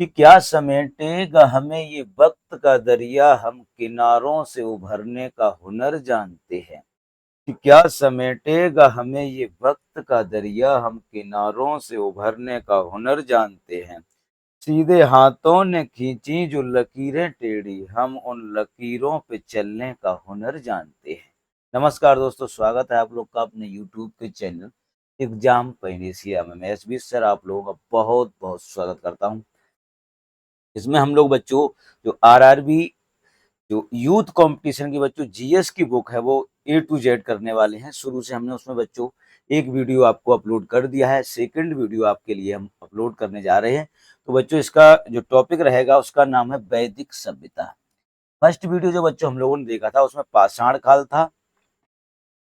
कि क्या समेटेगा हमें ये वक्त का दरिया, हम किनारों से उभरने का हुनर जानते हैं। कि क्या समेटेगा हमें ये वक्त का दरिया, हम किनारों से उभरने का हुनर जानते हैं। सीधे हाथों ने खींची जो लकीरें टेढ़ी, हम उन लकीरों पे चलने का हुनर जानते हैं। नमस्कार दोस्तों, स्वागत है आप लोग का अपने यूट्यूब के चैनल एग्जाम पेनिसिया में। मैं एसबी सर आप लोगों का बहुत बहुत स्वागत करता हूं। इसमें हम लोग बच्चों जो आरआरबी जो यूथ कंपटीशन की बच्चों जीएस की बुक है वो ए टू जेड करने वाले हैं। शुरू से हमने उसमें बच्चों एक वीडियो आपको अपलोड कर दिया है, सेकंड वीडियो आपके लिए हम अपलोड करने जा रहे हैं। तो बच्चों इसका जो टॉपिक रहेगा उसका नाम है वैदिक सभ्यता। फर्स्ट वीडियो जो बच्चों हम लोगों ने देखा था उसमें पाषाण काल था,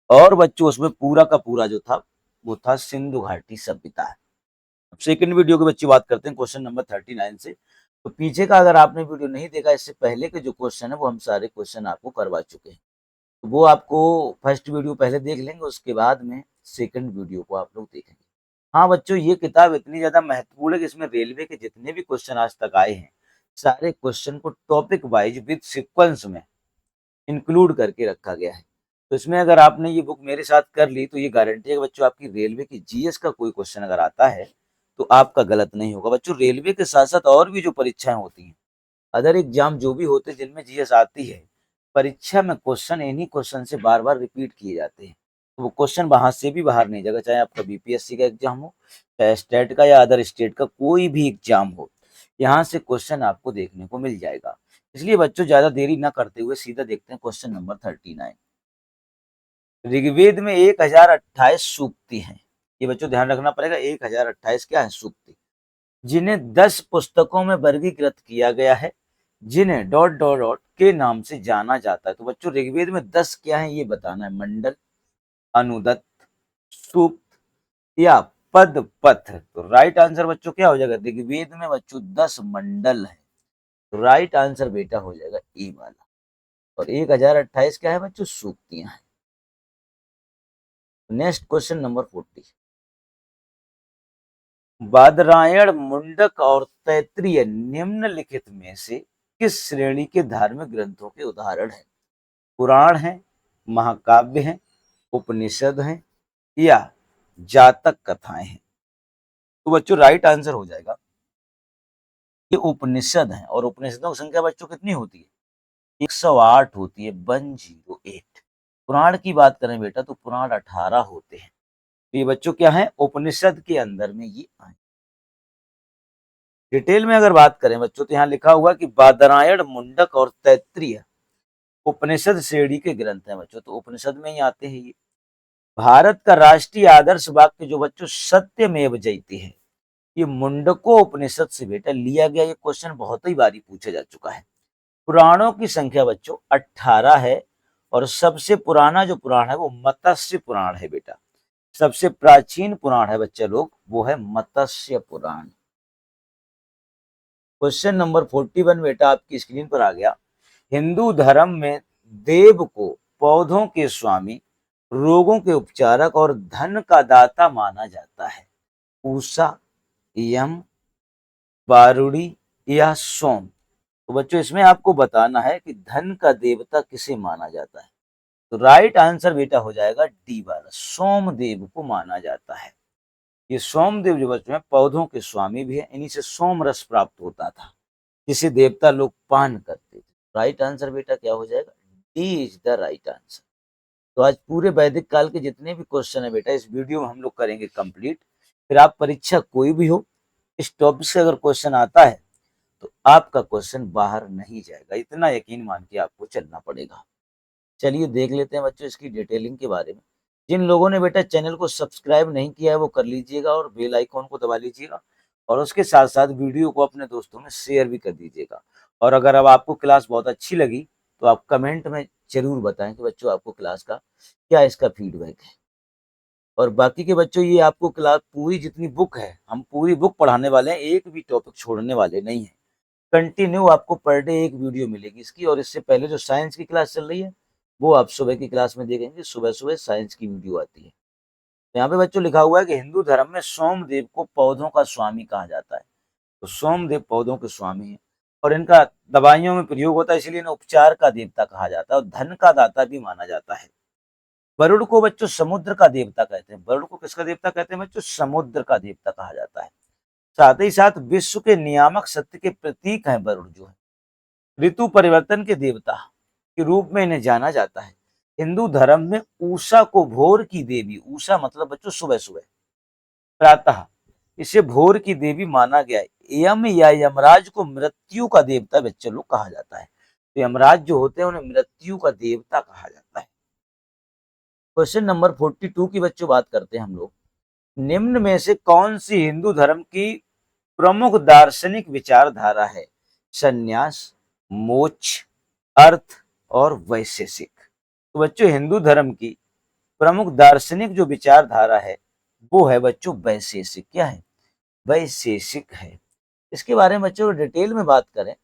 और बच्चों उसमें पूरा का पूरा जो था वो था सिंधु घाटी सभ्यता। अब सेकंड वीडियो की बच्ची बात करते हैं क्वेश्चन नंबर 39 से। तो पीछे का अगर आपने वीडियो नहीं देखा, इससे पहले के जो क्वेश्चन है वो हम सारे क्वेश्चन आपको करवा चुके हैं। तो वो आपको फर्स्ट वीडियो पहले देख लेंगे, उसके बाद में सेकंड वीडियो को आप लोग देखेंगे। हाँ बच्चों, ये किताब इतनी ज्यादा महत्वपूर्ण है कि इसमें रेलवे के जितने भी क्वेश्चन आज तक आए हैं सारे क्वेश्चन को टॉपिक वाइज विद सीक्वेंस में इंक्लूड करके रखा गया है। तो इसमें अगर आपने ये बुक मेरे साथ कर ली तो ये गारंटी है कि बच्चों आपकी रेलवे की जीएस का कोई क्वेश्चन अगर आता है तो आपका गलत नहीं होगा। बच्चों रेलवे के साथ साथ और भी जो परीक्षाएं होती हैं, अदर एग्जाम जो भी होते हैं जिनमें जीएस आती है, परीक्षा में क्वेश्चन इन्हीं क्वेश्चन से बार बार रिपीट किए जाते हैं। तो वो क्वेश्चन वहां से भी बाहर नहीं जाएगा, चाहे आपका बीपीएससी का एग्जाम हो, चाहे स्टेट का या अदर स्टेट का कोई भी एग्जाम हो, यहाँ से क्वेश्चन आपको देखने को मिल जाएगा। इसलिए बच्चों ज्यादा देरी न करते हुए सीधा देखते हैं क्वेश्चन नंबर 39। ऋग्वेद में 1028 सूक्ति हैं। ये बच्चों ध्यान रखना पड़ेगा, 1028 क्या है सूक्ति, जिन्हें 10 पुस्तकों में वर्गीकृत किया गया है, जिन्हें डॉट डॉट डॉट के नाम से जाना जाता है। तो बच्चों ऋग्वेद में 10 क्या है ये बताना है, मंडल, अनुदत्त, सूक्त या पद पथ। तो राइट आंसर बच्चों क्या हो जाएगा, ऋग्वेद में बच्चों 10 मंडल है। तो राइट आंसर बेटा हो जाएगा ए वाला। और 1028 क्या है बच्चों, सूक्तियां हैं। Next question number 40। Badarayana, Mundaka और तैत्तिरीय निम्नलिखित में से किस श्रेणी के धार्मिक ग्रंथों के उदाहरण हैं। पुराण है, महाकाव्य है, उपनिषद है या जातक कथाएं हैं। तो बच्चों राइट आंसर हो जाएगा ये उपनिषद है। और उपनिषदों की संख्या बच्चों कितनी होती है, 108 होती है, 108। पुराण की बात करें बेटा तो पुराण 18 होते हैं। तो ये बच्चों क्या है, उपनिषद के अंदर में ये आए। डिटेल में अगर बात करें बच्चों तो यहाँ लिखा हुआ कि बादरायण, मुंडक और तैत्तिरीय उपनिषद श्रेणी के ग्रंथ हैं बच्चों। तो उपनिषद में ही आते हैं ये। भारत का राष्ट्रीय आदर्श वाक्य जो बच्चों सत्यमेव जयते है, ये मुंडको उपनिषद से बेटा लिया गया। ये क्वेश्चन बहुत ही बारी पूछा जा चुका है। पुराणों की संख्या बच्चों 18 है, और सबसे पुराना जो पुराण है वो मत्स्य पुराण है बेटा। सबसे प्राचीन पुराण है बच्चे लोग, वो है मत्स्य पुराण। क्वेश्चन नंबर 41 बेटा आपकी स्क्रीन पर आ गया। हिंदू धर्म में देव को पौधों के स्वामी, रोगों के उपचारक और धन का दाता माना जाता है। उषा, यम, बारुड़ी या सोम। तो बच्चों इसमें आपको बताना है कि धन का देवता किसे माना जाता है। तो राइट आंसर बेटा हो जाएगा डी वाला, सोमदेव को माना जाता है। ये सोमदेव जो बच्चों हैं पौधों के स्वामी भी है, इन्हीं से सोम रस प्राप्त होता था जिसे देवता लोग पान करते थे। राइट आंसर बेटा क्या हो जाएगा, D is the right answer. तो आज पूरे वैदिक काल के जितने भी क्वेश्चन है बेटा इस वीडियो में हम लोग करेंगे कंप्लीट। फिर आप परीक्षा कोई भी हो, इस टॉपिक से अगर क्वेश्चन आता है तो आपका क्वेश्चन बाहर नहीं जाएगा, इतना यकीन मान के आपको चलना पड़ेगा। चलिए देख लेते हैं बच्चों इसकी डिटेलिंग के बारे में। जिन लोगों ने बेटा चैनल को सब्सक्राइब नहीं किया है वो कर लीजिएगा और बेल आइकॉन को दबा लीजिएगा, और उसके साथ साथ वीडियो को अपने दोस्तों में शेयर भी कर दीजिएगा। और अगर अब आपको क्लास बहुत अच्छी लगी तो आप कमेंट में जरूर बताएं कि बच्चों आपको क्लास का क्या इसका फीडबैक है। और बाकी के बच्चों ये आपको क्लास पूरी जितनी बुक है हम पूरी बुक पढ़ाने वाले हैं, एक भी टॉपिक छोड़ने वाले नहीं है। कंटिन्यू आपको पर डे एक वीडियो मिलेगी इसकी। और इससे पहले जो साइंस की क्लास चल रही है वो आप सुबह की क्लास में देखेंगे, सुबह सुबह साइंस की वीडियो आती है। तो यहाँ पे बच्चों लिखा हुआ है कि हिंदू धर्म में सोमदेव को पौधों का स्वामी कहा जाता है। तो सोमदेव पौधों के स्वामी हैं और इनका दवाइयों में प्रयोग होता है, इसलिए इन्हें उपचार का देवता कहा जाता है और धन का दाता भी माना जाता है। वरुण को बच्चों समुद्र का देवता कहते हैं। वरुण को किसका देवता कहते हैं बच्चों? समुद्र का देवता कहा जाता है। साथ ही साथ विश्व के नियामक सत्य के प्रतीक हैं वरुण जो है। ऋतु परिवर्तन के देवता के रूप में इन्हें जाना जाता है। हिंदू धर्म में उषा को भोर की देवी, उषा मतलब बच्चों सुबह सुबह, प्रातः, इसे भोर की देवी माना गया है। यम या यमराज को मृत्यु का देवता बच्चों लोग कहा जाता है। तो यमराज जो होते हैं उन्हें मृत्यु का देवता कहा जाता है। क्वेश्चन नंबर 42 की बच्चों बात करते हैं हम लोग। निम्न में से कौन सी हिंदू धर्म की प्रमुख दार्शनिक विचारधारा है? संन्यास, मोक्ष, अर्थ और वैशेषिक। तो बच्चों हिंदू धर्म की प्रमुख दार्शनिक जो विचारधारा है वो है बच्चों वैशेषिक। क्या है? वैशेषिक है। इसके बारे में बच्चों डिटेल में बात करें,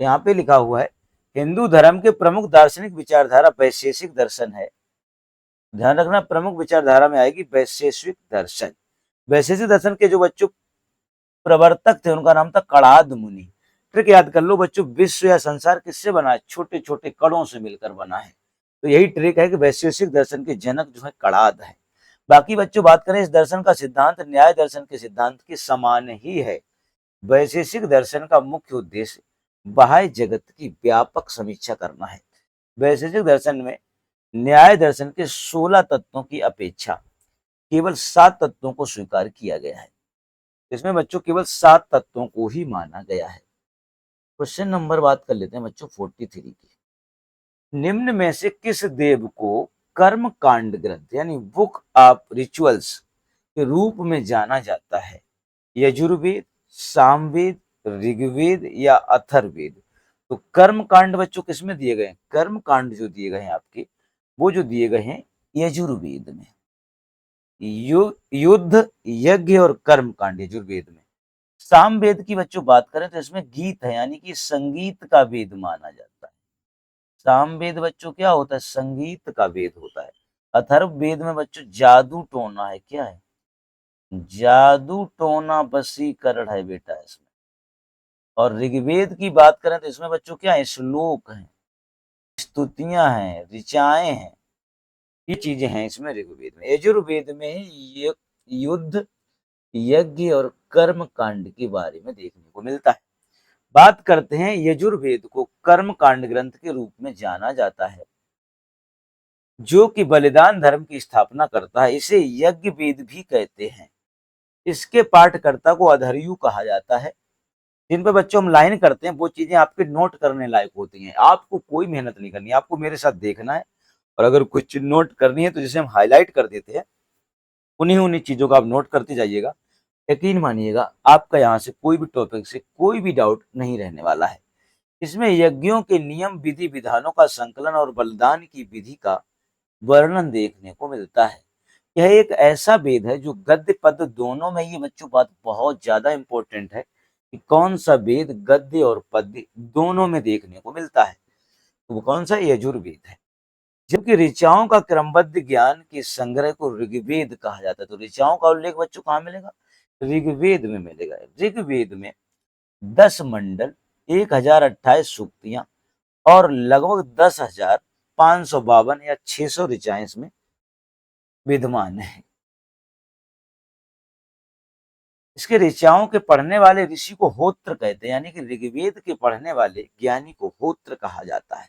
यहाँ पे लिखा हुआ है हिंदू धर्म के प्रमुख दार्शनिक विचारधारा वैशेषिक दर्शन है। ध्यान रखना, प्रमुख विचारधारा में आएगी वैशेषिक दर्शन। वैशेषिक दर्शन के जो बच्चों प्रवर्तक थे उनका नाम था कणाद मुनि। ट्रिक याद कर लो बच्चों, विश्व या संसार किससे बना है? छोटे छोटे कणों से मिलकर बना है। तो यही ट्रिक है कि वैशेषिक दर्शन के जनक जो है कणाद है। बाकी बच्चों बात करें, इस दर्शन का सिद्धांत न्याय दर्शन के सिद्धांत के समान ही है। वैशेषिक दर्शन का मुख्य उद्देश्य बाह्य जगत की व्यापक समीक्षा करना है। वैशेषिक दर्शन में न्याय दर्शन के 16 तत्वों की अपेक्षा केवल 7 तत्वों को स्वीकार किया गया है। इसमें बच्चों केवल 7 तत्वों को ही माना गया है। क्वेश्चन नंबर बात कर लेते हैं बच्चों 43 की। निम्न में से किस देव को कर्म कांड ग्रंथ यानी बुक ऑफ रिचुअल्स के रूप में जाना जाता है? यजुर्वेद, सामवेद, ऋग्वेद या अथर्ववेद? तो कर्म कांड बच्चों किसमें दिए गए हैं? कर्म कांड जो दिए गए हैं आपके, वो जो दिए गए हैं यजुर्वेद में। युद्ध, यज्ञ और कर्म कांड यजुर्वेद में। सामवेद की बच्चों बात करें तो इसमें गीत है, यानी कि संगीत का वेद माना जाता है। सामवेद बच्चों क्या होता है? संगीत का वेद होता है। अथर्ववेद में बच्चों जादू टोना है। क्या है? जादू टोना वशीकरण है बेटा इसमें। और ऋग्वेद की बात करें तो इसमें बच्चों क्या है? श्लोक हैं, स्तुतियां हैं, ऋचाएं हैं, ये चीजें हैं इसमें ऋग्वेद में। यजुर्वेद में ये युद्ध, यज्ञ और कर्म कांड के बारे में देखने को मिलता है। बात करते हैं यजुर्वेद को कर्म कांड ग्रंथ के रूप में जाना जाता है, जो कि बलिदान धर्म की स्थापना करता है। इसे यज्ञ वेद भी कहते हैं। इसके पाठकर्ता को अधर्यु कहा जाता है। जिन पे बच्चों हम लाइन करते हैं वो चीजें आपके नोट करने लायक होती हैं। आपको कोई मेहनत नहीं करनी, आपको मेरे साथ देखना है और अगर कुछ नोट करनी है तो जिसे हम हाईलाइट कर देते हैं उन्हीं उन्हीं चीजों का आप नोट करते जाइएगा। यकीन मानिएगा आपका यहाँ से कोई भी टॉपिक से कोई भी डाउट नहीं रहने वाला है। इसमें यज्ञों के नियम, विधि विधानों का संकलन और बलिदान की विधि का वर्णन देखने को मिलता है। यह एक ऐसा वेद है जो गद्य पद्य दोनों में, ये बच्चों बात बहुत ज्यादा इंपॉर्टेंट है कि कौन सा वेद गद्य और पद्य दोनों में देखने को मिलता है। तो वो कौन सा? यजुर्वेद है। जबकि ऋचाओं का क्रमबद्ध ज्ञान के संग्रह को ऋग्वेद कहा जाता है। तो ऋचाओं का उल्लेख बच्चों कहाँ मिलेगा? ऋग्वेद में मिलेगा। ऋग्वेद में 10 मंडल, 1028 सूक्तियां और लगभग 10,552 या 600 ऋचाएं इसमें विद्यमान है। इसके ऋचाओं के पढ़ने वाले ऋषि को होत्र कहते हैं, यानी कि ऋग्वेद के पढ़ने वाले ज्ञानी को होत्र कहा जाता है।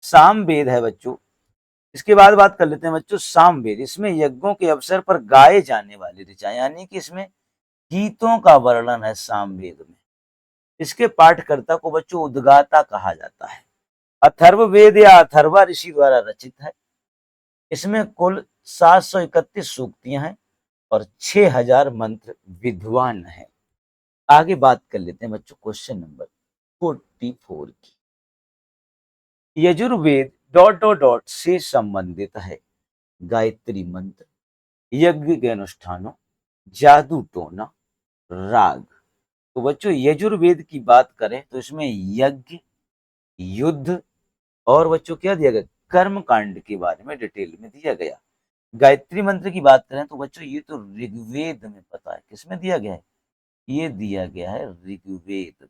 सामवेद है बच्चों। इसके बाद बात कर लेते हैं बच्चों सामवेद। इसमें यज्ञों के अवसर पर गाए जाने वाले ऋचाएं, यानी कि इसमें गीतों का वर्णन है सामवेद में। इसके पाठकर्ता को बच्चों उद्गाता कहा जाता है। अथर्ववेद या अथर्वा ऋषि द्वारा रचित है। इसमें कुल 731 सूक्तियां हैं और 6000 मंत्र विद्वान हैं। आगे बात कर लेते हैं बच्चों क्वेश्चन नंबर 44 की। यजुर्वेद डॉट डॉट डॉट से संबंधित है गायत्री मंत्र, यज्ञ के अनुष्ठानों, जादू टोना, राग। तो बच्चों यजुर्वेद की बात करें तो इसमें यज्ञ, युद्ध और बच्चों क्या दिया गया? कर्म कांड के बारे में डिटेल में दिया गया। गायत्री मंत्र की बात करें तो बच्चों ये तो ऋग्वेद में पता है, किसमें दिया गया है? ये दिया गया है ऋग्वेद में।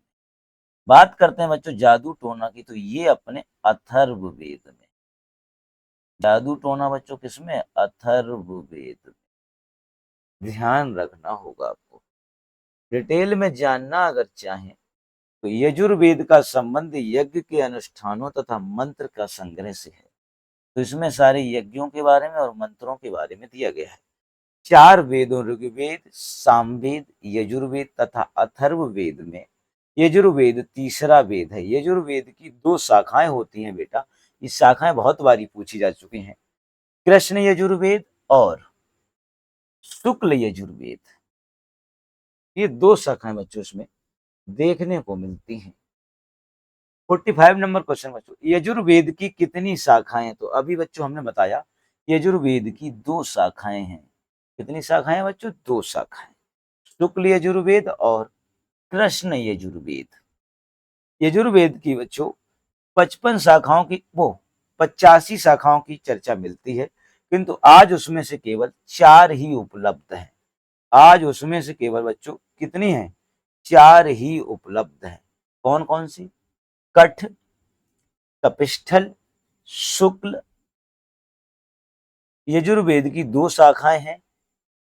बात करते हैं बच्चों जादू टोना की, तो ये अपने अथर्ववेद में। जादू टोना बच्चों किसमें? अथर्ववेद में। ध्यान रखना होगा आपको। डिटेल में जानना अगर चाहें तो यजुर्वेद का संबंध यज्ञ के अनुष्ठानों तथा मंत्र का संग्रह से है। तो इसमें सारे यज्ञों के बारे में और मंत्रों के बारे में दिया गया है। 4 वेदों ऋग्वेद, सामवेद, यजुर्वेद तथा अथर्ववेद में यजुर्वेद तीसरा वेद है। यजुर्वेद की 2 शाखाएं होती हैं बेटा। ये शाखाएं बहुत बारी पूछी जा चुकी हैं। कृष्ण यजुर्वेद और शुक्ल यजुर्वेद। ये 2 शाखाएं बच्चों इसमें देखने को मिलती हैं। 45 नंबर क्वेश्चन बच्चों, यजुर्वेद की कितनी शाखाएं? तो अभी बच्चों हमने बताया यजुर्वेद की 2 शाखाएं हैं। कितनी शाखाएं हैं बच्चों? 2 शाखाएं, शुक्ल यजुर्वेद और कृष्ण यजुर्वेद। यजुर्वेद की बच्चों 55 शाखाओं की 85 शाखाओं की चर्चा मिलती है, किंतु आज उसमें से केवल 4 ही उपलब्ध हैं। आज उसमें से केवल बच्चों कितनी हैं? 4 ही उपलब्ध हैं। कौन कौन सी? कठ, कपिस्थल, शुक्ल यजुर्वेद की 2 शाखाएं हैं,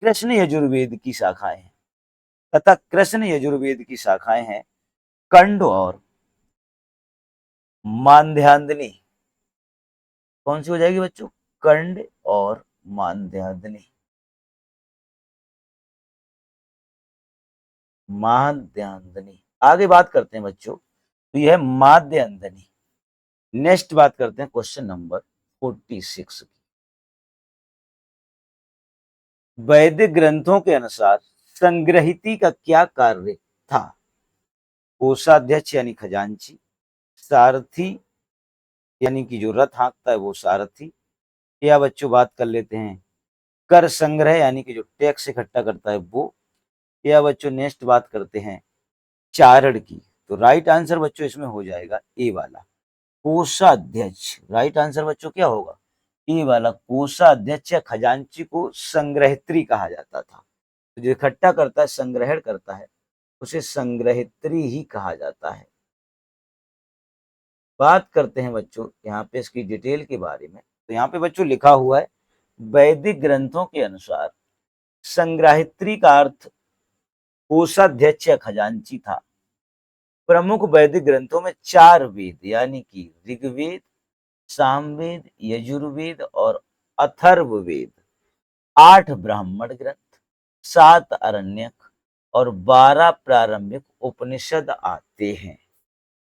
कृष्ण यजुर्वेद की शाखाएं हैं, तथा कृष्ण यजुर्वेद की शाखाएं हैं कंड और मांध्यान्धनी। कौन सी हो जाएगी बच्चों? कंड और मांध्यान्धनी। माध्यांधनी। आगे बात करते हैं बच्चों, तो यह माध्यांधनी। नेक्स्ट बात करते हैं क्वेश्चन नंबर 46 की। वैदिक ग्रंथों के अनुसार संग्रहिती का क्या कार्य था? कोषाध्यक्ष यानी खजांची, सारथी यानी कि जो रथ हाँकता है वो सारथी, या बच्चों बात कर लेते हैं कर संग्रह यानी कि जो टैक्स इकट्ठा करता है वो, या बच्चों नेक्स्ट बात करते हैं चारण की। तो राइट आंसर बच्चों इसमें हो जाएगा ए वाला, कोषाध्यक्ष। राइट आंसर बच्चों क्या होगा? ए वाला, कोषाध्यक्ष या खजांची को संग्रहित्री कहा जाता था। तो जो इकट्ठा करता है, संग्रहण करता है, उसे संग्रहित्री ही कहा जाता है। बात करते हैं बच्चों यहाँ पे इसकी डिटेल के बारे में। तो यहाँ पे बच्चों लिखा हुआ है वैदिक ग्रंथों के अनुसार संग्रहित्री का अर्थ कोषाध्यक्ष या खजांची था। प्रमुख वैदिक ग्रंथों में 4 वेद यानी कि ऋग्वेद, सामवेद, यजुर्वेद और अथर्ववेद, 8 ब्राह्मण ग्रंथ, 7 आरण्यक और 12 प्रारंभिक उपनिषद आते हैं।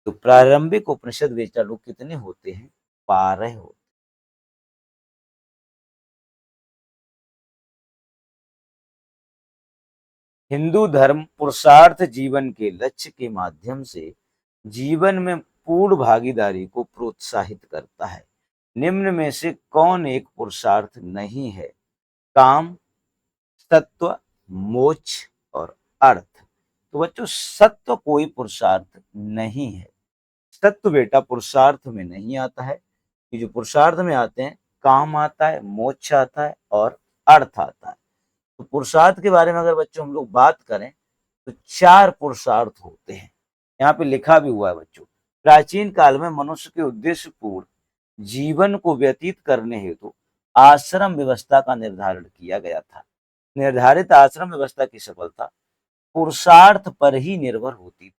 तो प्रारंभिक उपनिषद बेटा लोग कितने होते हैं? 12 होते। हिंदू धर्म पुरुषार्थ जीवन के लक्ष्य के माध्यम से जीवन में पूर्ण भागीदारी को प्रोत्साहित करता है। निम्न में से कौन एक पुरुषार्थ नहीं है? काम, सत्व, मोक्ष और अर्थ। तो बच्चों सत्व कोई पुरुषार्थ नहीं है। सत्व बेटा पुरुषार्थ में नहीं आता है। कि जो पुरुषार्थ में आते हैं, काम आता है, मोक्ष आता है और अर्थ आता है। तो पुरुषार्थ के बारे में अगर बच्चों हम लोग बात करें तो 4 पुरुषार्थ होते हैं। यहाँ पे लिखा भी हुआ है बच्चों, प्राचीन काल में मनुष्य के उद्देश्य पूर्ण जीवन को व्यतीत करने हेतु आश्रम व्यवस्था का निर्धारण किया गया था। निर्धारित आश्रम व्यवस्था की सफलता पुरुषार्थ पर ही निर्भर होती थी।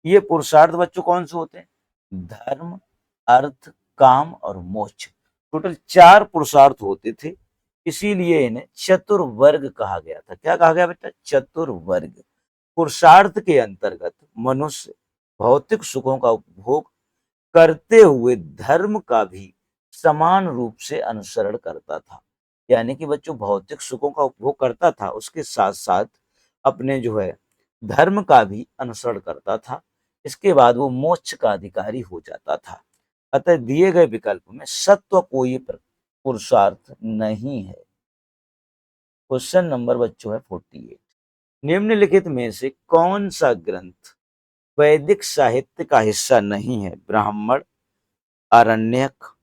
ये पुरुषार्थ बच्चों कौन से होते हैं? धर्म, अर्थ, काम और मोक्ष। टोटल 4 पुरुषार्थ होते थे, इसीलिए इन्हें चतुर्वर्ग कहा गया था। क्या कहा गया बेटा? चतुर्वर्ग। पुरुषार्थ के अंतर्गत मनुष्य भौतिक सुखों का उपभोग करते हुए धर्म का भी समान रूप से अनुसरण करता था। यानी कि बच्चों भौतिक सुखों का उपभोग करता था, उसके साथ साथ अपने जो है धर्म का भी अनुसरण करता था। इसके बाद वो मोक्ष का अधिकारी हो जाता था। अतः दिए गए विकल्प में सत्व कोई पुरुषार्थ नहीं है। क्वेश्चन नंबर बच्चों है 48। निम्नलिखित में से कौन सा ग्रंथ वैदिक साहित्य का हिस्सा नहीं है? ब्राह्मण, आरण्यक,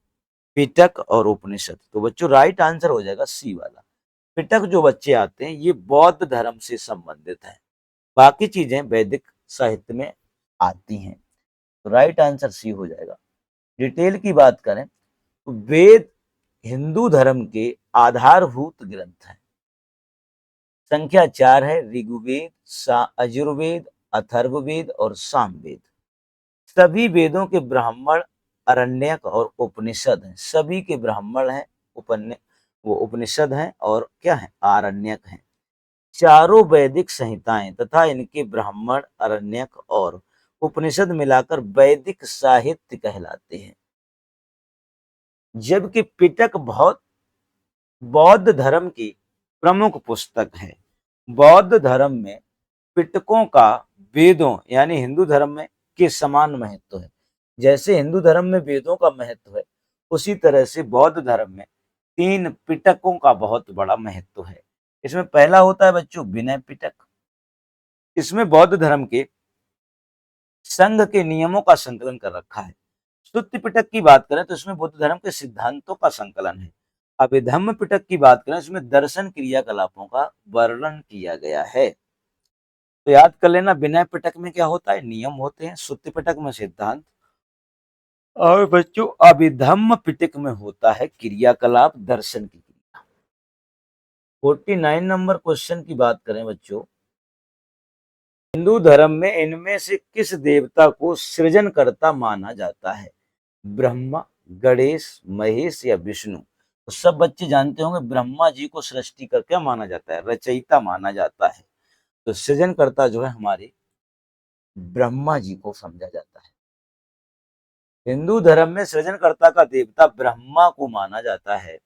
पिटक और उपनिषद। तो बच्चों राइट आंसर हो जाएगा सी वाला। पिटक जो बच्चे आते हैं ये बौद्ध धर्म से संबंधित है। बाकी चीजें वैदिक साहित्य में आती हैं। तो राइट आंसर सी हो जाएगा। डिटेल की बात करें तो वेद हिंदू धर्म के आधारभूत ग्रंथ हैं। संख्या 4 है, ऋग्वेद, यजुर्वेद, अथर्ववेद और सामवेद। सभी वेदों के ब्राह्मण, अरण्यक और उपनिषद हैं। सभी के ब्राह्मण हैं, वो उपनिषद हैं और क्या है, आरण्यक हैं। चारों वैदिक संहिताएं तथा इनके ब्राह्मण, अरण्यक और उपनिषद मिलाकर वैदिक साहित्य कहलाते हैं। जबकि पिटक बहुत बौद्ध धर्म की प्रमुख पुस्तक है। बौद्ध धर्म में पिटकों का वेदों यानी हिंदू धर्म में के समान महत्व है। जैसे हिंदू धर्म में वेदों का महत्व है, उसी तरह से बौद्ध धर्म में 3 पिटकों का बहुत बड़ा महत्व है। इसमें पहला होता है बच्चों विनय पिटक। इसमें बौद्ध धर्म के संघ के नियमों का संकलन कर रखा है। स्तुति पिटक की बात करें तो इसमें बुद्ध धर्म के सिद्धांतों का संकलन है। अभिधम्म पिटक की बात करें इसमें दर्शन क्रियाकलापों का वर्णन किया गया है। तो याद कर लेना, विनय पिटक में क्या होता है, नियम होते हैं। स्तुति पिटक में सिद्धांत, और बच्चों अभिधम्म पिटक में होता है क्रियाकलाप, दर्शन की क्रिया। 49 नंबर क्वेश्चन की बात करें बच्चों, हिंदू धर्म में इनमें से किस देवता को सृजनकर्ता माना जाता है? ब्रह्मा, गणेश, महेश या विष्णु? तो सब बच्चे जानते होंगे ब्रह्मा जी को सृष्टि का क्या माना जाता है, रचयिता माना जाता है। तो सृजनकर्ता जो है हमारे ब्रह्मा जी को समझा जाता है। हिंदू धर्म में सृजनकर्ता का देवता ब्रह्मा को माना जाता है।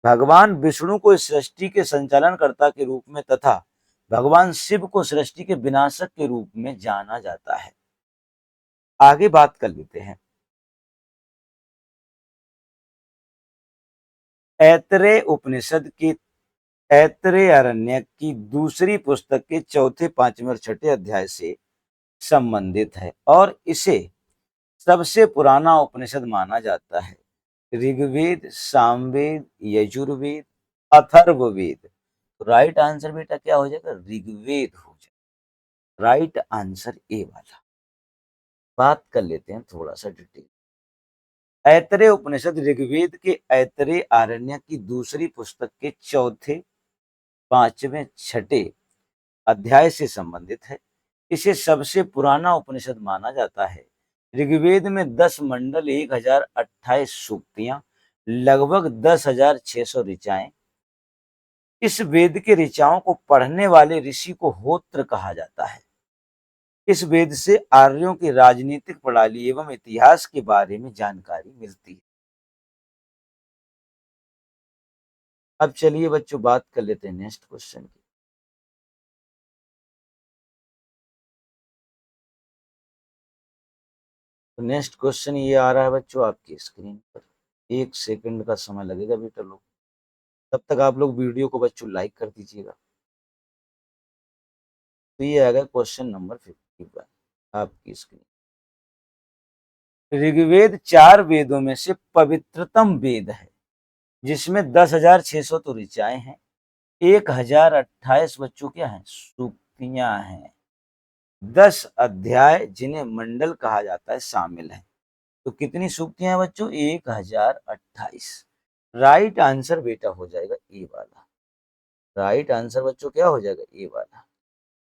भगवान विष्णु को इस सृष्टि के संचालनकर्ता के रूप में तथा भगवान शिव को सृष्टि के विनाशक के रूप में जाना जाता है। आगे बात कर लेते हैं। ऐतरेय उपनिषद की ऐतरेय अरण्यक की दूसरी पुस्तक के चौथे, पांचवें और छठे अध्याय से संबंधित है और इसे सबसे पुराना उपनिषद माना जाता है। ऋग्वेद, सामवेद, यजुर्वेद, अथर्ववेद। तो राइट आंसर बेटा क्या हो जाएगा, ऋग्वेद हो जाएगा। राइट आंसर ए वाला। बात कर लेते हैं थोड़ा सा डिटेल। ऐतरेय उपनिषद ऋग्वेद के ऐतरेय आरण्यक की दूसरी पुस्तक के चौथे, पांचवें, छठे अध्याय से संबंधित है। इसे सबसे पुराना उपनिषद माना जाता है। ऋग्वेद में 10 मंडल, 1028 सूक्तियां, लगभग 10,600 ऋचाएं। इस वेद के ऋचाओं को पढ़ने वाले ऋषि को होत्र कहा जाता है। इस वेद से आर्यों की राजनीतिक प्रणाली एवं इतिहास के बारे में जानकारी मिलती है। अब चलिए बच्चों बात कर लेते हैं नेक्स्ट क्वेश्चन की। तो नेक्स्ट क्वेश्चन ये आ रहा है बच्चों आपकी स्क्रीन पर। 1 सेकंड का समय लगेगा बेटा लोग, तब तक आप लोग वीडियो को बच्चों लाइक कर दीजिएगा। तो ये आएगा क्वेश्चन नंबर 51 आपकी स्क्रीन। ऋग्वेद 4 वेदों में से पवित्रतम वेद है, जिसमें 10,600 तो ऋचाएं हैं, 1,028 बच्चों क्या है, सूक्तियां हैं। 10 अध्याय जिन्हें मंडल कहा जाता है शामिल है। तो कितनी सूक्तियां हैं बच्चों, 1,028। राइट आंसर बेटा हो जाएगा ए वाला। राइट आंसर बच्चों क्या हो जाएगा, ए वाला।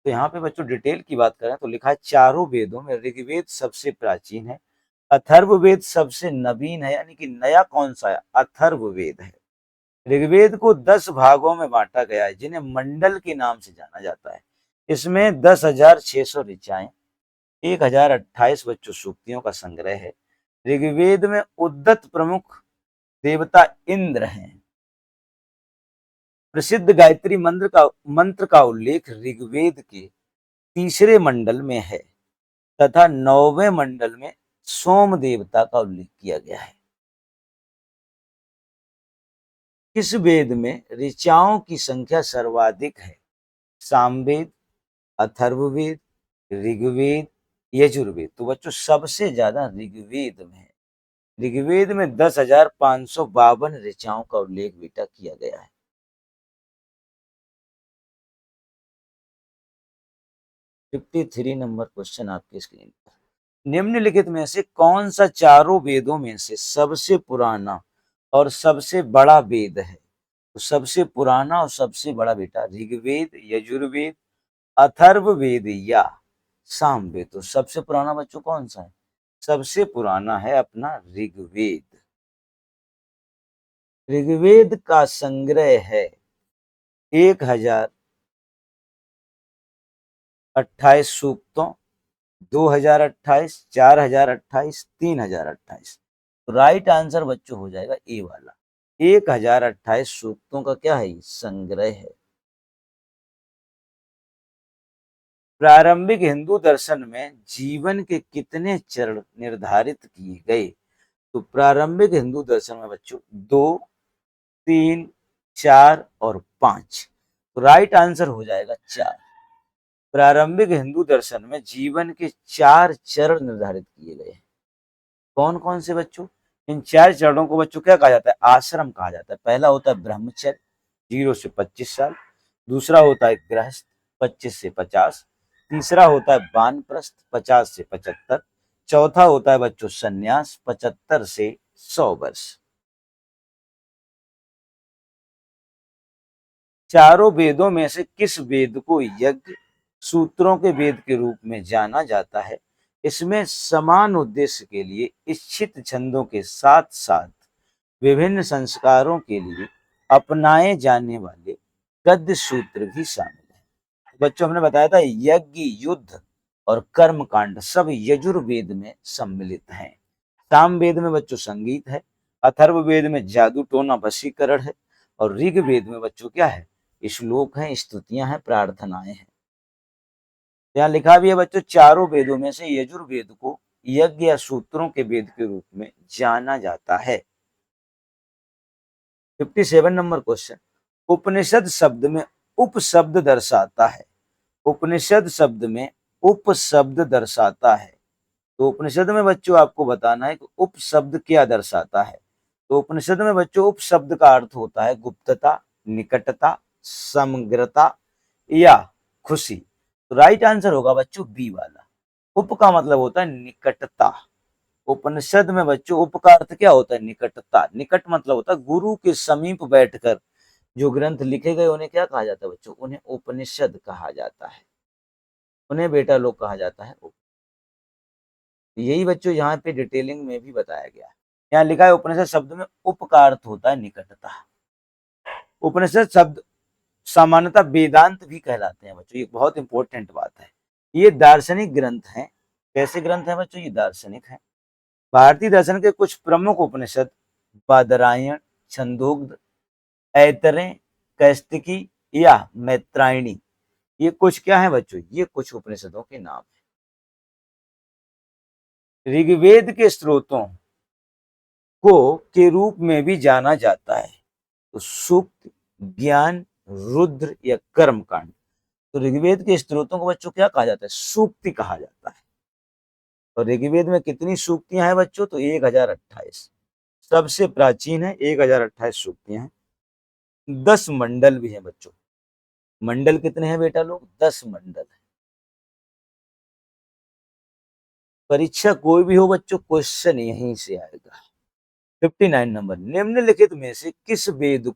तो यहाँ पे बच्चों डिटेल की बात करें तो लिखा है चारों वेदों में ऋग्वेद सबसे प्राचीन है, अथर्ववेद सबसे नवीन है, यानी कि नया कौन सा है, अथर्ववेद है। ऋग्वेद को 10 भागों में बांटा गया है, जिन्हें मंडल के नाम से जाना जाता है। इसमें 10,600 ऋचाएं, 1,028 बच्चों सूक्तियों का संग्रह है। ऋग्वेद में उद्दत प्रमुख देवता इंद्र हैं। प्रसिद्ध गायत्री मंत्र का उल्लेख ऋग्वेद के तीसरे मंडल में है तथा 9वें मंडल में सोम देवता का उल्लेख किया गया है। किस वेद में ऋचाओं की संख्या सर्वाधिक है? सामवेद, अथर्ववेद, ऋग्वेद, यजुर्वेद? तो बच्चों सबसे ज्यादा ऋग्वेद में है। ऋग्वेद में 10,552 ऋचाओं का उल्लेख बेटा किया गया है। 53 नंबर क्वेश्चन आपके स्क्रीन पर। निम्नलिखित में से कौन सा चारों वेदों में से सबसे पुराना और सबसे बड़ा वेद है? तो सबसे पुराना और सबसे बड़ा बेटा ऋग्वेद, यजुर्वेद, अथर्ववेद या सामवेद। तो सबसे पुराना बच्चों कौन सा है? सबसे पुराना है अपना ऋग्वेद। ऋग्वेद का संग्रह है 1028 सूक्तों, 2028, 4028, 3028। तो राइट आंसर बच्चों हो जाएगा ए वाला। 1028 सूक्तों का क्या है? संग्रह है। प्रारंभिक हिंदू दर्शन में जीवन के कितने चरण निर्धारित किए गए? तो प्रारंभिक हिंदू दर्शन में बच्चों 2, 3, 4 और 5। तो राइट आंसर हो जाएगा 4। प्रारंभिक हिंदू दर्शन में जीवन के 4 चरण निर्धारित किए गए हैं। कौन कौन से बच्चों? इन 4 चरणों को बच्चों क्या कहा जाता है? आश्रम कहा जाता है। पहला होता है ब्रह्मचर्य 0 से 25 साल, दूसरा होता है गृहस्थ 25 से 50, तीसरा होता है वानप्रस्थ 50 से 75, चौथा होता है बच्चों सन्यास 75 से 100 वर्ष। चारों वेदों में से किस वेद को यज्ञ सूत्रों के वेद के रूप में जाना जाता है? इसमें समान उद्देश्य के लिए इच्छित छंदों के साथ साथ विभिन्न संस्कारों के लिए अपनाए जाने वाले गद्य सूत्र भी शामिल हैं। बच्चों हमने बताया था यज्ञ, युद्ध और कर्म कांड सब यजुर्वेद में सम्मिलित हैं। सामवेद में बच्चों संगीत है, अथर्ववेद में जादू टोना वशीकरण है और ऋग्वेद में बच्चों क्या है? श्लोक हैं, स्तुतियां हैं, प्रार्थनाएं हैं। यहाँ लिखा भी है बच्चों चारों वेदों में से यजुर्वेद को यज्ञ या सूत्रों के वेद के रूप में जाना जाता है। 57 नंबर क्वेश्चन। उपनिषद शब्द में उपशब्द दर्शाता है। उपनिषद शब्द में उपशब्द दर्शाता है। तो उपनिषद में बच्चों आपको बताना है कि उपशब्द क्या दर्शाता है। तो उपनिषद में बच्चों उपशब्द का अर्थ होता है गुप्तता, निकटता, समग्रता या खुशी। तो राइट आंसर होगा बच्चों बी वाला। उप का मतलब होता है निकटता। उपनिषद में बच्चों उप का अर्थ क्या होता है? निकटता। निकट मतलब होता है गुरु के समीप बैठकर जो ग्रंथ लिखे गए उन्हें क्या कहा जाता है बच्चों? उन्हें उपनिषद कहा जाता है। उन्हें बेटा लोग कहा जाता है। यही बच्चों यहाँ पे डिटेलिंग में भी बताया गया है। यहाँ लिखा है उपनिषद शब्द में उप का अर्थ होता है निकटता। उपनिषद शब्द सामान्यतः वेदांत भी कहलाते हैं बच्चों। ये बहुत इंपॉर्टेंट बात है। ये दार्शनिक ग्रंथ हैं। कैसे ग्रंथ हैं बच्चों? ये दार्शनिक हैं। भारतीय दर्शन के कुछ प्रमुख उपनिषद बादरायण, छंदोग्ध, ऐतरेय, कैस्तिकी या मैत्रायणी, ये कुछ क्या है बच्चों? ये कुछ उपनिषदों के नाम है। ऋग्वेद के स्त्रोतों को के रूप में भी जाना जाता है। तो सूक्त, ज्ञान, रुद्र या कर्मकांड। तो ऋग्वेद के स्त्रोतों को बच्चों क्या कहा जाता है? सूक्ति कहा जाता है। और ऋग्वेद में कितनी सूक्तियां हैं बच्चों? तो 1028। सबसे प्राचीन है, 1028 सूक्तियां हैं। 10 मंडल भी हैं बच्चों। मंडल कितने हैं बेटा लोग? 10 मंडल है। परीक्षा कोई भी हो बच्चों, क्वेश्चन यहीं से आएगा। 59 नंबर। निम्नलिखित में से किस वेद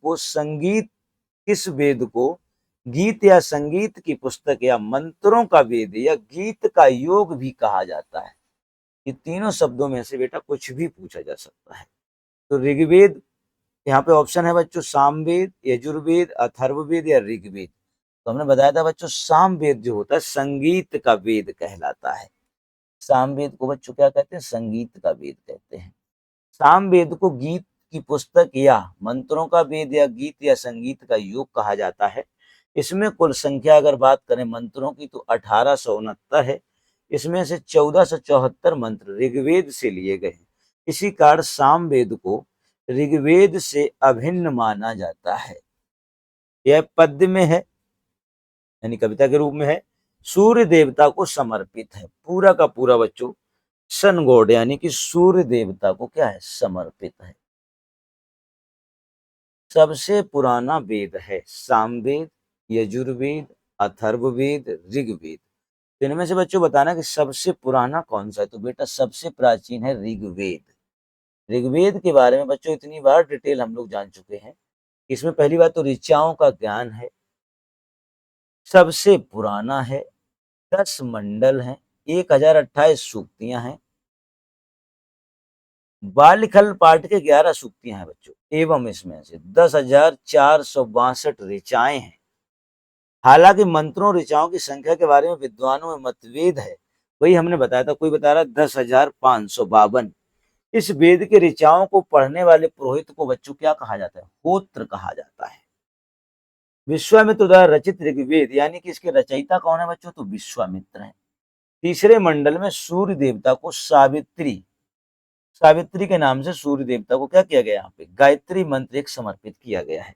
को गीत या संगीत की पुस्तक या मंत्रों का वेद या गीत का योग भी कहा जाता है? ये तीनों शब्दों में से बेटा कुछ भी पूछा जा सकता है। तो ऋग्वेद, यहाँ पे ऑप्शन है बच्चों सामवेद, यजुर्वेद, अथर्ववेद या ऋग्वेद। तो हमने बताया था बच्चों सामवेद जो होता है संगीत का वेद कहलाता है। सामवेद को बच्चों क्या कहते हैं? संगीत का वेद कहते हैं। सामवेद को गीत की पुस्तक या मंत्रों का वेद या गीत या संगीत का योग कहा जाता है। इसमें कुल संख्या अगर बात करें मंत्रों की तो 1869 है। इसमें से 1474 मंत्र ऋग्वेद से लिए गए हैं। इसी कारण सामवेद को ऋग्वेद से अभिन्न माना जाता है। यह पद्य में है, यानी कविता के रूप में है। सूर्य देवता को समर्पित है। पूरा का पूरा बच्चों सन गॉड यानी कि सूर्य देवता को क्या है? समर्पित है। सबसे पुराना वेद है सामवेद, यजुर्वेद, अथर्ववेद, ऋग्वेद। तो इनमें से बच्चों बताना कि सबसे पुराना कौन सा है। तो बेटा सबसे प्राचीन है ऋग्वेद। ऋग्वेद के बारे में बच्चों इतनी बार डिटेल हम लोग जान चुके हैं। इसमें पहली बात तो ऋचाओं का ज्ञान है, सबसे पुराना है, 10 मंडल हैं, 1028 सूक्तियां हैं, बालखल पाठ के 11 सूक्तियां हैं बच्चों, एवं इसमें से 10,462 ऋचाएं हैं। हालांकि मंत्रों ऋचाओं की संख्या के बारे में विद्वानों में मतभेद है। वही हमने बताया था, कोई बता रहा 10,552। इस वेद के ऋचाओं को पढ़ने वाले पुरोहित को बच्चों क्या कहा जाता है? होत्र कहा जाता है। विश्वामित्र द्वारा रचित ऋग्वेद यानी कि इसके रचयिता कौन है बच्चों? तो विश्वामित्र है। तीसरे मंडल में सूर्य देवता को सावित्री, सावित्री के नाम से सूर्य देवता को क्या किया गया? यहाँ पे गायत्री मंत्र एक समर्पित किया गया है।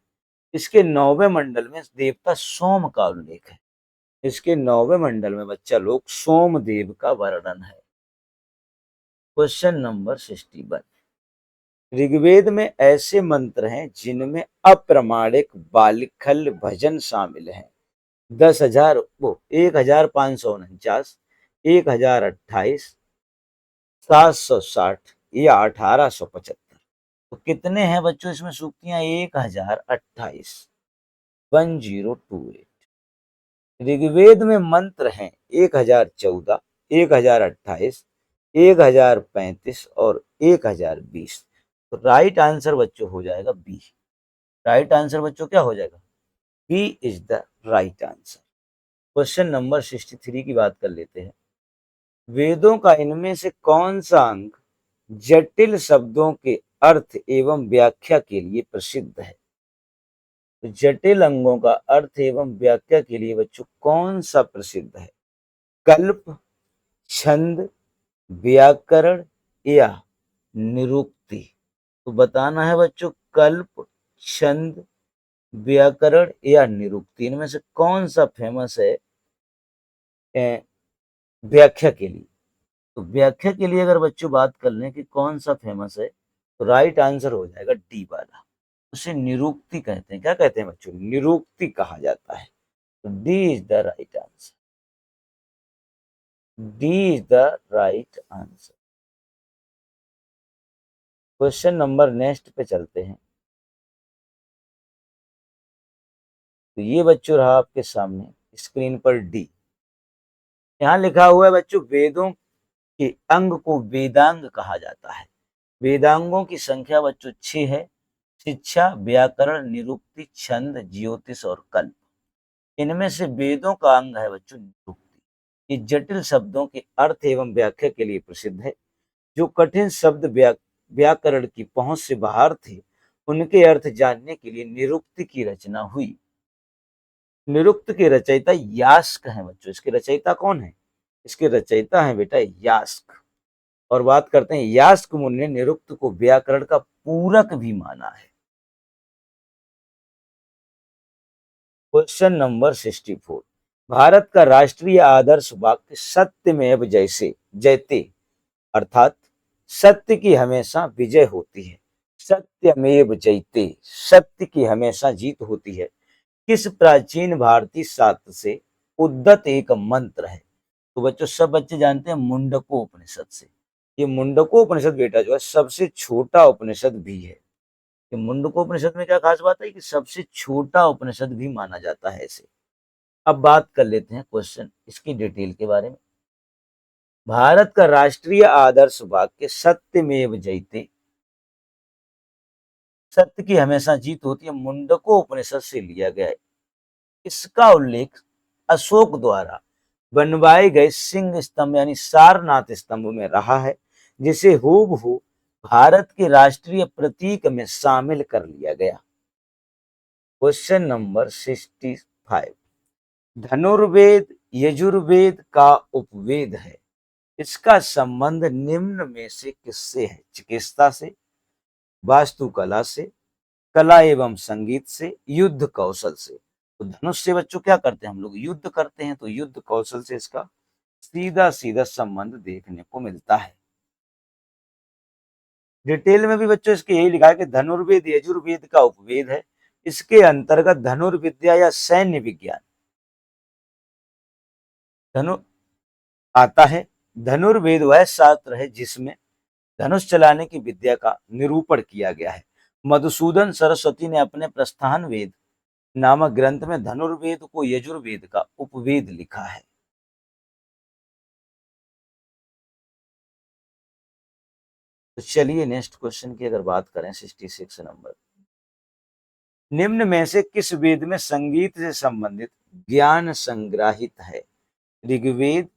इसके 9वें मंडल में देवता सोम का उल्लेख है। इसके 9वें मंडल में बच्चा लोग सोमदेव का वर्णन है। क्वेश्चन नंबर 61, ऋग्वेद में ऐसे मंत्र हैं जिनमें अप्रमाणिक बालिखल भजन शामिल हैं। 1549, 1028, 760 या 1875। तो कितने हैं बच्चों इसमें सूक्तियां? 1028, 1028। ऋग्वेद में मंत्र हैं 1014, 1028, 1035 और 1020। तो राइट आंसर बच्चों हो जाएगा बी। राइट आंसर बच्चों क्या हो जाएगा? B is the right answer. Question number 63 की बात कर लेते हैं। वेदों का इनमें से कौन सा अंग जटिल शब्दों के अर्थ एवं व्याख्या के लिए प्रसिद्ध है? तो जटिल अंगों का अर्थ एवं व्याख्या के लिए बच्चों कौन सा प्रसिद्ध है? कल्प, छंद, व्याकरण या निरुक्ति? तो बताना है बच्चों कल्प, छंद, व्याकरण या निरुक्ति, इनमें से कौन सा फेमस है व्याख्या के लिए? तो व्याख्या के लिए अगर बच्चों बात कर लें कि कौन सा फेमस है, तो राइट आंसर हो जाएगा डी वाला। उसे निरुक्ति कहते हैं। क्या कहते हैं बच्चों? निरुक्ति कहा जाता है। तो D is the right answer. D is the right answer. Question number next पे चलते हैं। तो ये बच्चों रहा आपके सामने स्क्रीन पर डी। यहाँ लिखा हुआ है बच्चों वेदों के अंग को वेदांग कहा जाता है। वेदांगों की संख्या बच्चों 6 है। शिक्षा, व्याकरण, निरुक्ति, छंद, ज्योतिष और कल्प। इनमें से वेदों का अंग है बच्चों निरुक्ति। ये जटिल शब्दों के अर्थ एवं व्याख्या के लिए प्रसिद्ध है। जो कठिन शब्द व्याकरण की पहुंच से बाहर थे, उनके अर्थ जानने के लिए निरुक्ति की रचना हुई। निरुक्त के रचयिता यास्क हैं बच्चों। इसके रचयिता कौन है? इसके रचयिता हैं बेटा यास्क। और बात करते हैं यास्क मुनि ने निरुक्त को व्याकरण का पूरक भी माना है। क्वेश्चन नंबर 64, भारत का राष्ट्रीय आदर्श वाक्य सत्यमेव जैसे जयते, अर्थात सत्य की हमेशा विजय होती है। सत्यमेव जयते, सत्य की हमेशा जीत होती है, किस प्राचीन भारतीय शास्त्र से उद्धत एक मंत्र है? तो बच्चों सब बच्चे जानते हैं मुंडको उपनिषद से। ये मुंडको उपनिषद बेटा जो है सबसे छोटा उपनिषद भी है। ये मुंडको उपनिषद में क्या खास बात है कि सबसे छोटा उपनिषद भी माना जाता है इसे। अब बात कर लेते हैं क्वेश्चन इसकी डिटेल के बारे में। भारत का राष्ट्रीय आदर्श वाक्य सत्यमेव जयते, सत्य की हमेशा जीत होती है, मुंडको उपनिषद से लिया गया है। इसका उल्लेख अशोक द्वारा बनवाए गए सिंह स्तंभ यानी सारनाथ स्तंभ में रहा है, जिसे हूबहू भारत के राष्ट्रीय प्रतीक में शामिल कर लिया गया। क्वेश्चन नंबर 65, धनुर्वेद यजुर्वेद का उपवेद है। इसका संबंध निम्न में से किससे है? चिकित्सा से, वास्तुकला से, कला एवं संगीत से, युद्ध कौशल से। तो धनुष से बच्चों क्या करते हैं हम लोग? युद्ध करते हैं। तो युद्ध कौशल से इसका सीधा सीधा संबंध देखने को मिलता है। डिटेल में भी बच्चों इसके यही लिखा है कि धनुर्वेद यजुर्वेद का उपवेद है। इसके अंतर्गत धनुर्विद्या या सैन्य विज्ञान, धनु आता है। धनुर्वेद वह शास्त्र है जिसमें धनुष चलाने की विद्या का निरूपण किया गया है। मधुसूदन सरस्वती ने अपने प्रस्थान वेद नामक ग्रंथ में धनुर्वेद को यजुर्वेद का उपवेद लिखा है। तो चलिए नेक्स्ट क्वेश्चन की अगर बात करें 66 नंबर, निम्न में से किस वेद में संगीत से संबंधित ज्ञान संग्रहित है? ऋग्वेद,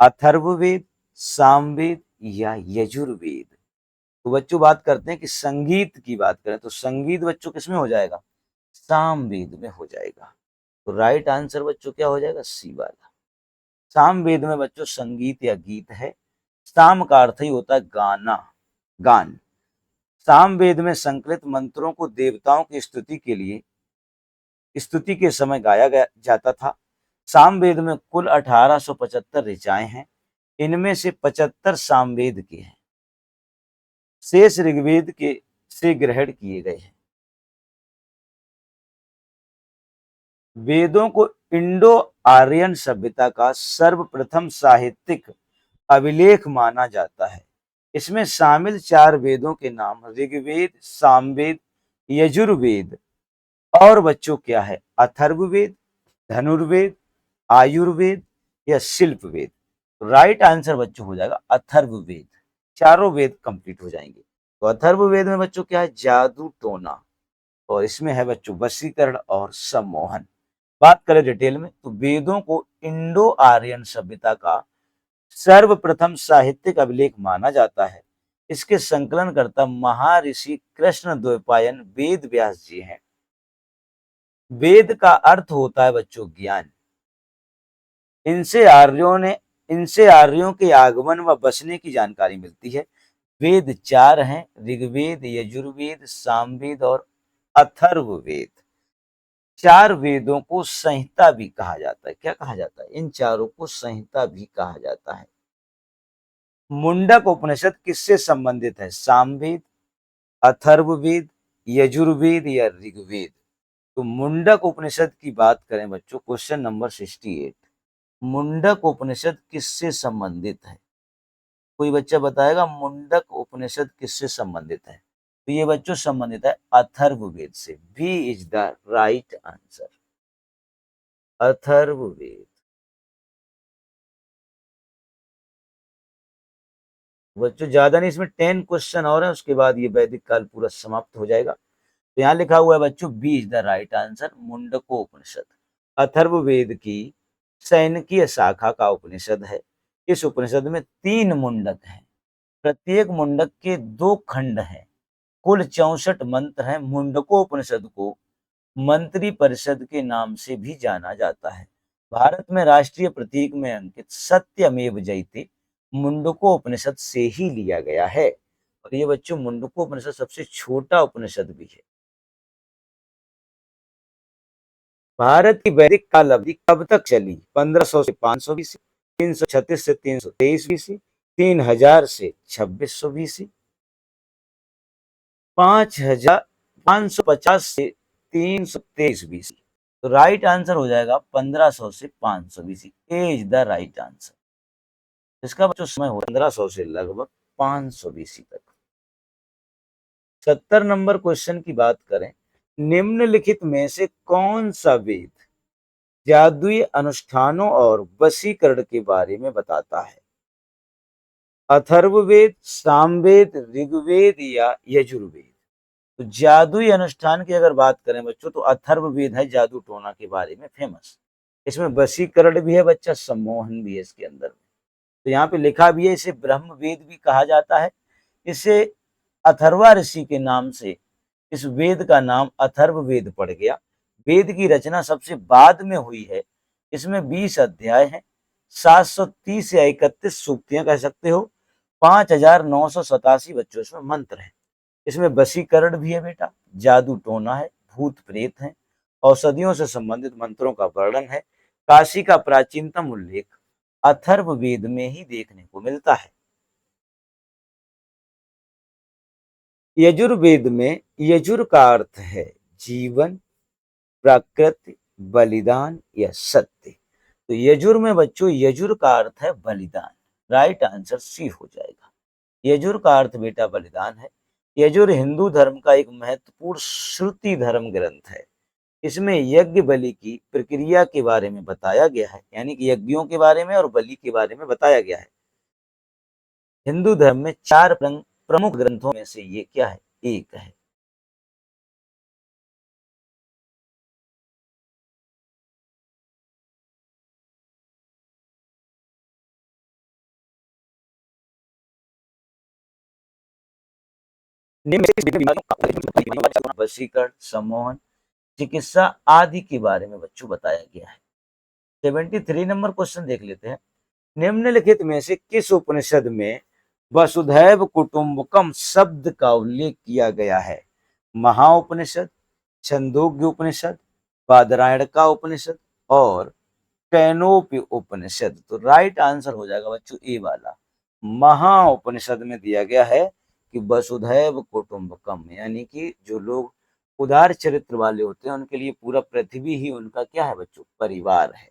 अथर्ववेद, सामवेद या यजुर्वेद? तो बच्चों बात करते हैं कि संगीत की बात करें तो संगीत बच्चों किसमें हो जाएगा? सामवेद में हो जाएगा। तो राइट आंसर बच्चों क्या हो जाएगा? सी वाला। सामवेद में बच्चों संगीत या गीत है। साम का अर्थ ही होता है गाना, गान। सामवेद में संकलित मंत्रों को देवताओं की स्तुति के लिए स्तुति के समय गाया गया जाता था। सामवेद में कुल 1875 ऋचाएं हैं। इनमें से 75 सामवेद के हैं, शेष ऋग्वेद के से ग्रहण किए गए हैं। वेदों को इंडो आर्यन सभ्यता का सर्वप्रथम साहित्यिक अभिलेख माना जाता है। इसमें शामिल 4 वेदों के नाम ऋग्वेद, सामवेद, यजुर्वेद और बच्चों क्या है? अथर्ववेद, धनुर्वेद, आयुर्वेद या शिल्पवेद? राइट आंसर बच्चों हो जाएगा अथर्ववेद। चारों वेद कंप्लीट हो जाएंगे। तो अथर्ववेद में बच्चों क्या है? जादू टोना, और इसमें है बच्चों वशीकरण और सम्मोहन। बात करें डिटेल में तो वेदों को इंडो आर्यन सभ्यता का सर्वप्रथम साहित्यिक अभिलेख माना जाता है। इसके संकलनकर्ता महर्षि कृष्ण द्वैपायन वेद व्यास जी हैं। वेद का अर्थ होता है बच्चों ज्ञान। इनसे आर्यों के आगमन व बसने की जानकारी मिलती है। वेद 4 हैं, ऋग्वेद, यजुर्वेद, सामवेद और अथर्ववेद। 4 वेदों को संहिता भी कहा जाता है। क्या कहा जाता है? इन चारों को संहिता भी कहा जाता है। मुंडक उपनिषद किससे संबंधित है? सामवेद, अथर्ववेद, यजुर्वेद या ऋग्वेद? तो मुंडक उपनिषद की बात करें बच्चों, क्वेश्चन नंबर 68, मुंडक उपनिषद किससे संबंधित है? कोई बच्चा बताएगा मुंडक उपनिषद किससे संबंधित है? तो ये बच्चों संबंधित है अथर्ववेद से। B is the right answer, Atharvaveda. बच्चों ज्यादा नहीं, इसमें 10 क्वेश्चन और है, उसके बाद ये वैदिक काल पूरा समाप्त हो जाएगा। तो यहाँ लिखा हुआ है बच्चों B is the right answer, Mundaka Upanishad Atharvaveda की सैनिकीय शाखा का उपनिषद है। इस उपनिषद में 3 मुंडक हैं। प्रत्येक मुंडक के 2 खंड हैं। कुल 64 मंत्र हैं। मुंडकोपनिषद को मंत्री परिषद के नाम से भी जाना जाता है। भारत में राष्ट्रीय प्रतीक में अंकित सत्यमेव जयते मुंडकोपनिषद से ही लिया गया है। और ये बच्चों मुंडकोपनिषद सबसे छोटा उपनिषद भी है। भारत की वैदिक काल अवधि कब तक चली? 1500 से 500 बीसी, 336 से 323 बीसी, 3000 से 2600 बीसी, 5550 से 323 बीसी। तो राइट आंसर हो जाएगा 1500 से 500 BC. A is the right answer. इसका जो समय हो 1500 से लगभग 500 बीसी तक। 70 नंबर क्वेश्चन की बात करें, निम्नलिखित में से कौन सा वेद जादुई अनुष्ठानों और वशीकरण के बारे में बताता है? अथर्ववेद, सामवेद, ऋग्वेद या यजुर्वेद? तो जादुई अनुष्ठान की अगर बात करें बच्चों तो अथर्ववेद है जादू टोना के बारे में फेमस। इसमें वशीकरण भी है बच्चा, सम्मोहन भी है इसके अंदर में। तो यहाँ पे लिखा भी है, इसे ब्रह्म वेद भी कहा जाता है। इसे अथर्वा ऋषि के नाम से इस वेद का नाम अथर्ववेद पड़ गया। वेद की रचना सबसे बाद में हुई है। इसमें 20 अध्याय हैं, 730 या 31 सूक्तियां कह सकते हो, 5987 बच्चों इसमें मंत्र हैं। इसमें वशीकरण भी है बेटा, जादू टोना है, भूत प्रेत है, औषधियों से संबंधित मंत्रों का वर्णन है। काशी का प्राचीनतम उल्लेख अथर्ववेद में ही देखने को मिलता है। यजुर्वेद में यजुर का अर्थ है जीवन, प्रकृति, बलिदान या सत्य। तो यजुर में बच्चों, यजुर का अर्थ है बलिदान। राइट आंसर सी हो जाएगा। यजुर का अर्थ बेटा बलिदान है। यजुर हिंदू धर्म का एक महत्वपूर्ण श्रुति धर्म ग्रंथ है। इसमें यज्ञ बलि की प्रक्रिया के बारे में बताया गया है, यानी कि यज्ञों के बारे में और बलि के बारे में बताया गया है। हिंदू धर्म में 4 प्रमुख ग्रंथों में से ये क्या है, एक है। वशीकरण, सम्मोहन, चिकित्सा आदि के बारे में बच्चों बताया गया है। 73 नंबर क्वेश्चन देख लेते हैं। निम्नलिखित में से किस उपनिषद में वसुधैव कुटुंबकम शब्द का उल्लेख किया गया है? महाउपनिषद, छंदोग्य उपनिषद, बादरायण का उपनिषद और कैनोपी उपनिषद। तो राइट आंसर हो जाएगा बच्चों ए वाला। महाउपनिषद में दिया गया है कि वसुधैव कुटुंबकम, यानी कि जो लोग उदार चरित्र वाले होते हैं उनके लिए पूरा पृथ्वी ही उनका क्या है बच्चों, परिवार है।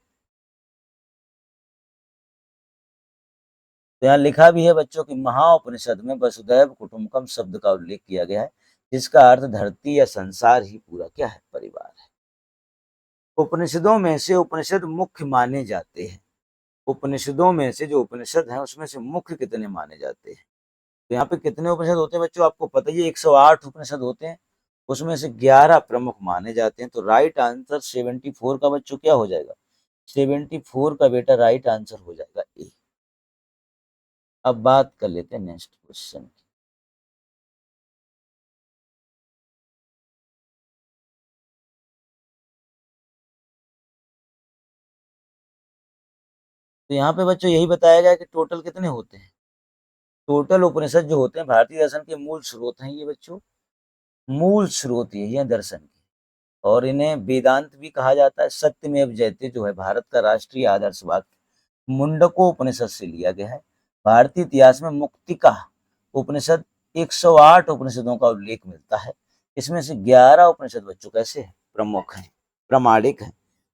तो यहाँ लिखा भी है बच्चों कि महाउपनिषद में वसुधैव कुटुंबकम शब्द का उल्लेख किया गया है, जिसका अर्थ धरती या संसार ही पूरा क्या है, परिवार है। उपनिषदों में से उपनिषद मुख्य माने जाते हैं। उपनिषदों में से जो उपनिषद हैं उसमें से मुख्य कितने माने जाते हैं? तो यहाँ पे कितने उपनिषद होते हैं बच्चों, आपको पता ही है 108 उपनिषद होते हैं, उसमें से 11 प्रमुख माने जाते हैं। तो राइट आंसर 74 का बच्चों क्या हो जाएगा, 74 का बेटा राइट आंसर हो जाएगा ए। अब बात कर लेते हैं नेक्स्ट क्वेश्चन की। तो यहाँ पे बच्चों यही बताया गया कि टोटल कितने होते हैं। टोटल उपनिषद जो होते हैं भारतीय दर्शन के मूल स्रोत हैं ये बच्चों, मूल स्रोत यही है दर्शन के, और इन्हें वेदांत भी कहा जाता है। सत्यमेव जयते जो है भारत का राष्ट्रीय आदर्श वाक्य मुंडको उपनिषद से लिया गया है। भारतीय इतिहास में मुक्तिका उपनिषद 108 उपनिषदों का उल्लेख मिलता है। इसमें से 11 उपनिषद बच्चों कैसे हैं, प्रमुख हैं, प्रामाणिक हैं।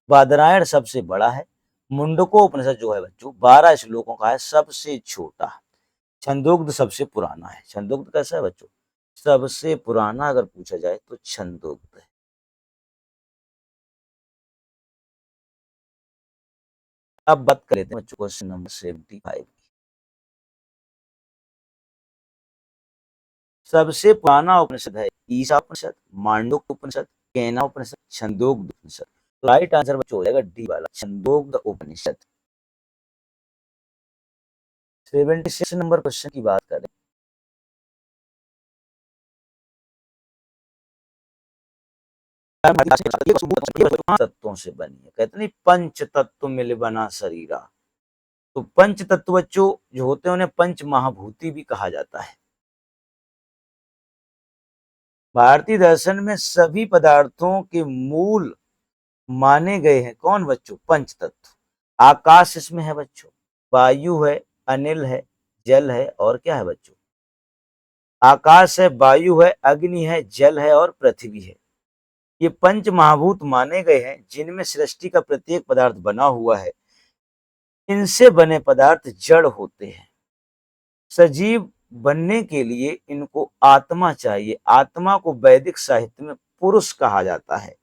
बादरायण सबसे बड़ा है। मुंडको उपनिषद जो है बच्चों 12 श्लोकों का है, सबसे छोटा। छंदोग्ध सबसे पुराना है। छंदोग्ध कैसा है बच्चों, सबसे पुराना अगर पूछा जाए तो छंदोग्ध है। अब बात कर लेते हैं बच्चों क्वेश्चन नंबर 75। सबसे पुराना उपनिषद है ईशा उपनिषद, मांडुक्य उपनिषद, केना उपनिषद, छंदोग्ध उपनिषद। तो राइट आंसर बच्चों हो जाएगा डी वाला, छंदोग्ध उपनिषद। 76 नंबर क्वेश्चन की बात करें। तत्वों से बनी है, कहते नहीं पंच तत्व मिल बना शरीरा। तो पंच तत्व बच्चों जो होते हैं उन्हें पंच महाभूति भी कहा जाता है। भारतीय दर्शन में सभी पदार्थों के मूल माने गए हैं कौन बच्चों, पंच तत्व। आकाश इसमें है बच्चों, वायु है, अनिल है, जल है और क्या है बच्चों, आकाश है, वायु है, अग्नि है, जल है और पृथ्वी है। ये पंच महाभूत माने गए हैं जिनमें सृष्टि का प्रत्येक पदार्थ बना हुआ है। इनसे बने पदार्थ जड़ होते हैं। सजीव बनने के लिए इनको आत्मा चाहिए। आत्मा को वैदिक साहित्य में पुरुष कहा जाता है।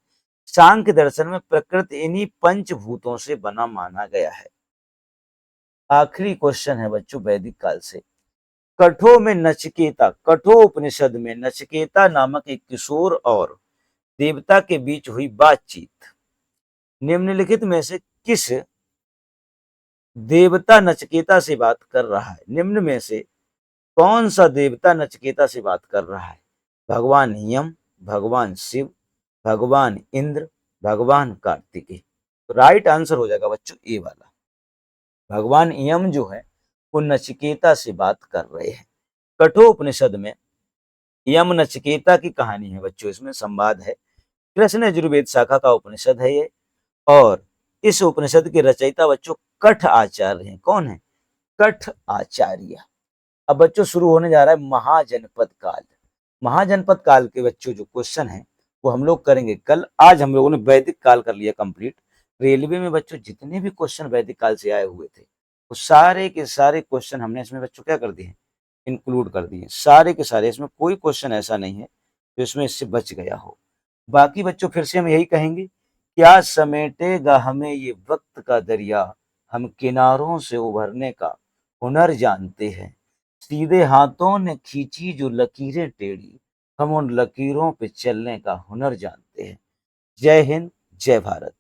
सांख्य दर्शन में प्रकृति इन्हीं पंचभूतों से बना माना गया है। आखिरी क्वेश्चन है बच्चों वैदिक काल से। कठो में नचिकेता, कठो उपनिषद में नचिकेता नामक एक किशोर और देवता के बीच हुई बातचीत। निम्नलिखित में से किस देवता नचिकेता से बात कर रहा है? निम्न में से कौन सा देवता नचिकेता से बात कर रहा है? भगवान यम, भगवान शिव, भगवान इंद्र, भगवान कार्तिकेय। तो राइट आंसर हो जाएगा बच्चों ए वाला। भगवान यम जो है वो नचिकेता से बात कर रहे हैं। कठोपनिषद में यम नचिकेता की कहानी है बच्चों, इसमें संवाद है। कृष्ण यजुर्वेद शाखा का उपनिषद है ये, और इस उपनिषद के रचयिता बच्चों कठ आचार्य हैं। कौन है? कठ आचार्य। अब बच्चों शुरू होने जा रहा है महाजनपद काल। महाजनपद काल के बच्चों जो क्वेश्चन है वो हम लोग करेंगे कल। आज हम लोगों ने वैदिक काल कर लिया कंप्लीट। रेलवे में बच्चों जितने भी क्वेश्चन वैदिक काल से आए हुए थे, वो सारे के सारे क्वेश्चन हमने इसमें बच्चों क्या कर दिए, इंक्लूड कर दिए, सारे के सारे। इसमें कोई क्वेश्चन ऐसा नहीं है जो इसमें इससे बच गया हो। बाकी बच्चों फिर से हम यही कहेंगे, क्या समेटेगा हमें ये वक्त का दरिया, हम किनारों से उभरने का हुनर जानते हैं। सीधे हाथों ने खींची जो लकीरें टेढ़ी, हम उन लकीरों पे चलने का हुनर जानते हैं। जय हिंद, जय भारत।